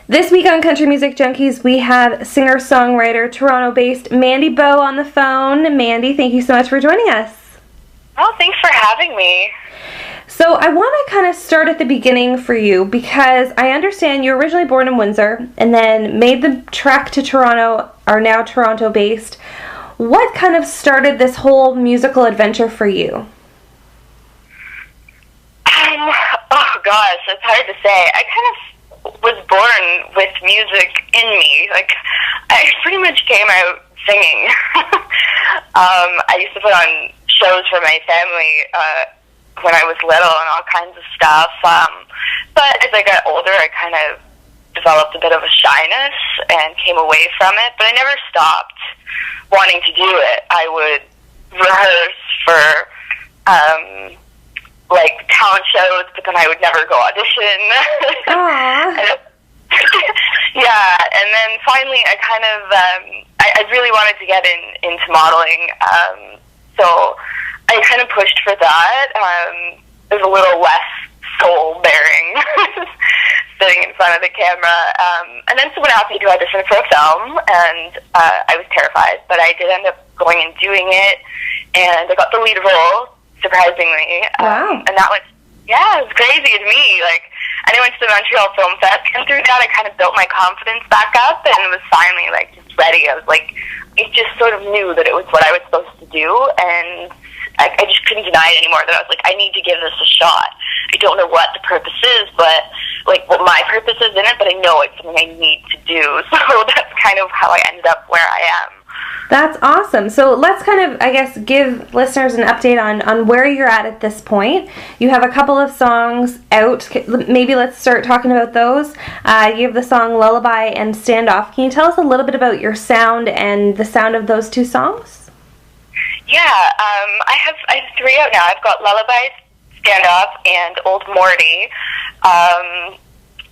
This week on Country Music Junkies, we have singer-songwriter, Toronto-based Mandy Bo on the phone. Mandy, thank you so much for joining us. Oh, thanks for having me. So I want to kind of start at the beginning for you because I understand you're originally born in Windsor and then made the trek to Toronto, are now Toronto-based. What kind of started this whole musical adventure for you? Oh gosh, it's hard to say. I kind of was born with music in me. Like, I pretty much came out singing. I used to put on shows for my family when I was little and all kinds of stuff. But as I got older, I kind of developed a bit of a shyness and came away from it. But I never stopped wanting to do it. I would rehearse for like talent shows, but then I would never go audition. Aww. Yeah, and then finally I kind of, I really wanted to get into modeling, so I kind of pushed for that. It was a little less soul-bearing sitting in front of the camera, and then someone asked me to audition for a film, and I was terrified, but I did end up going and doing it, and I got the lead role, surprisingly. Wow. And that was, yeah, it was crazy to me. Like, and I went to the Montreal Film Fest, and through that I kind of built my confidence back up and was finally, like, just ready. I was like, I just sort of knew that it was what I was supposed to do, and I just couldn't deny it anymore, that I was like, I need to give this a shot. I don't know what the purpose is, but, like, what my purpose is in it, but I know it's something I need to do. So that's kind of how I ended up where I am. That's awesome. So let's kind of, I guess, give listeners an update on where you're at this point. You have a couple of songs out. Maybe let's start talking about those. You have the song Lullaby and Standoff. Can you tell us a little bit about your sound and the sound of those two songs? Yeah, I have three out now. I've got Lullaby, Standoff, and Old Morty.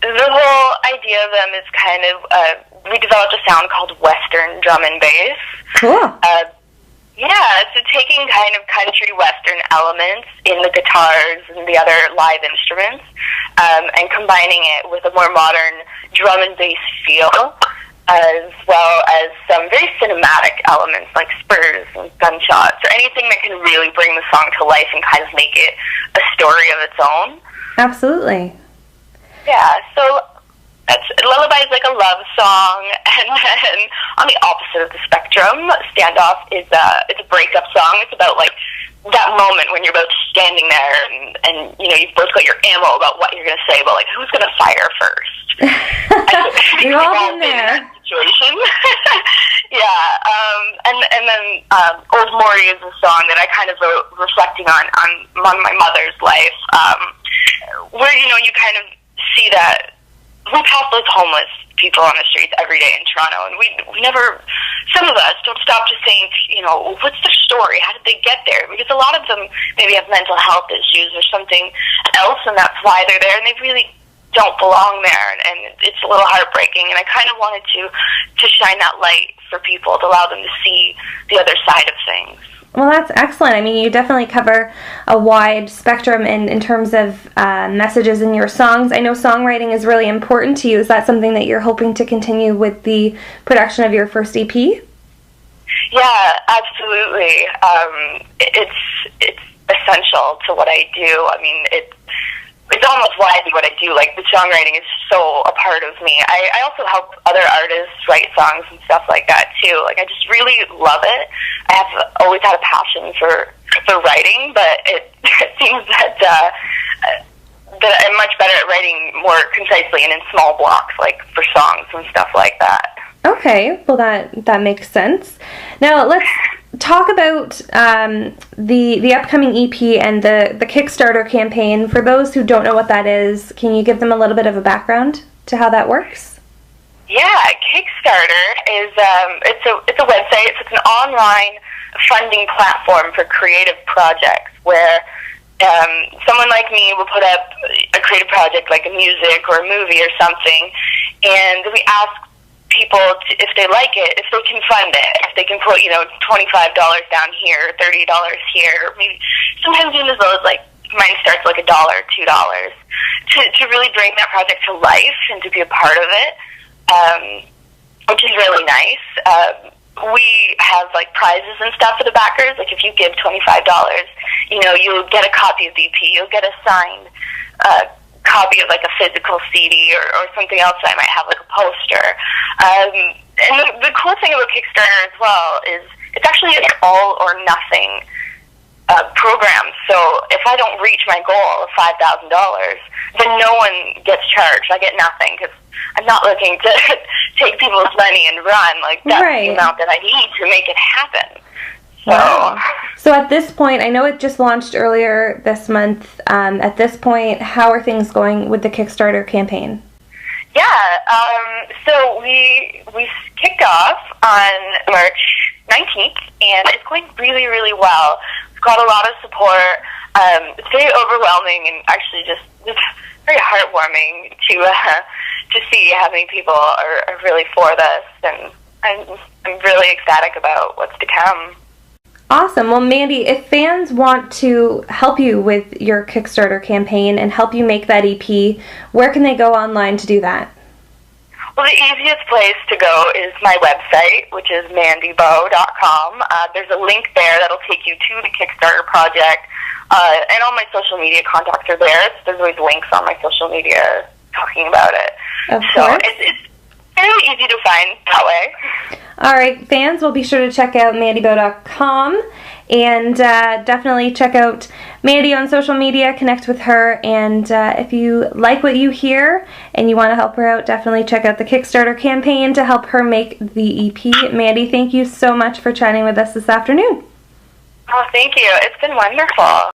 The whole idea of them is kind of, we developed a sound called Western drum and bass. Cool. Yeah, so taking kind of country Western elements in the guitars and the other live instruments, and combining it with a more modern drum and bass feel, as well as some very cinematic elements like spurs and gunshots, or anything that can really bring the song to life and kind of make it a story of its own. Absolutely. Yeah, so Lullaby is like a love song, and then on the opposite of the spectrum, Standoff is it's a breakup song. It's about, like, that moment when you're both standing there and you know, you've both got your ammo about what you're going to say, but, like, who's going to fire first? You're all in there. Situation. Yeah, and then Old Morty is a song that I kind of wrote reflecting on my mother's life, where, you know, you kind of see that we pass those homeless people on the streets every day in Toronto, and we never, some of us don't stop to think, you know, what's their story? How did they get there? Because a lot of them maybe have mental health issues or something else, and that's why they're there, and they really don't belong there, and it's a little heartbreaking, and I kind of wanted to shine that light for people, to allow them to see the other side of things. Well, that's excellent. I mean, you definitely cover a wide spectrum in terms of messages in your songs. I know songwriting is really important to you. Is that something that you're hoping to continue with the production of your first EP? Yeah, absolutely. It's essential to what I do. I mean, it's almost why I do what I do. Like, the songwriting is so a part of me. I also help other artists write songs and stuff like that, too. Like, I just really love it. I have always had a passion for writing, but it seems that I'm much better at writing more concisely and in small blocks, like for songs and stuff like that. Okay, well that makes sense. Now let's talk about the upcoming EP and the Kickstarter campaign. For those who don't know what that is, can you give them a little bit of a background to how that works? Yeah, Kickstarter is it's a website. It's an online funding platform for creative projects where someone like me will put up a creative project like a music or a movie or something, and we ask people if they like it, if they can fund it, if they can put, $25 down here, $30 here, maybe sometimes even as low as mine starts like $1, $2, to really bring that project to life and to be a part of it. which is really nice. We have like prizes and stuff for the backers. Like if you give $25, you'll get a copy of the EP. You'll get a signed copy of like a physical CD or something else that I might have, like a poster. And the cool thing about Kickstarter as well is it's actually an all or nothing program. So if I don't reach my goal of $5,000, then no one gets charged. I get nothing because I'm not looking to take people's money and run. Like, that's the amount that I need to make it happen. So, wow. So at this point, I know it just launched earlier this month. At this point, how are things going with the Kickstarter campaign? Yeah, so we kicked off on March 19th, and it's going really, really well. We've got a lot of support. It's very overwhelming and actually just very heartwarming to see how many people are really for this, and I'm really ecstatic about what's to come. Awesome. Well, Mandy, if fans want to help you with your Kickstarter campaign and help you make that EP, where can they go online to do that? Well, the easiest place to go is my website, which is mandybo.com. There's a link there that'll take you to the Kickstarter project, and all my social media contacts are there. So there's always links on my social media talking about it. Of so course. It's fairly easy to find that way. All right, fans, will be sure to check out mandybo.com and definitely check out Mandy on social media, connect with her, and if you like what you hear and you want to help her out, definitely check out the Kickstarter campaign to help her make the EP. Mandy, thank you so much for chatting with us this afternoon. Oh, thank you. It's been wonderful.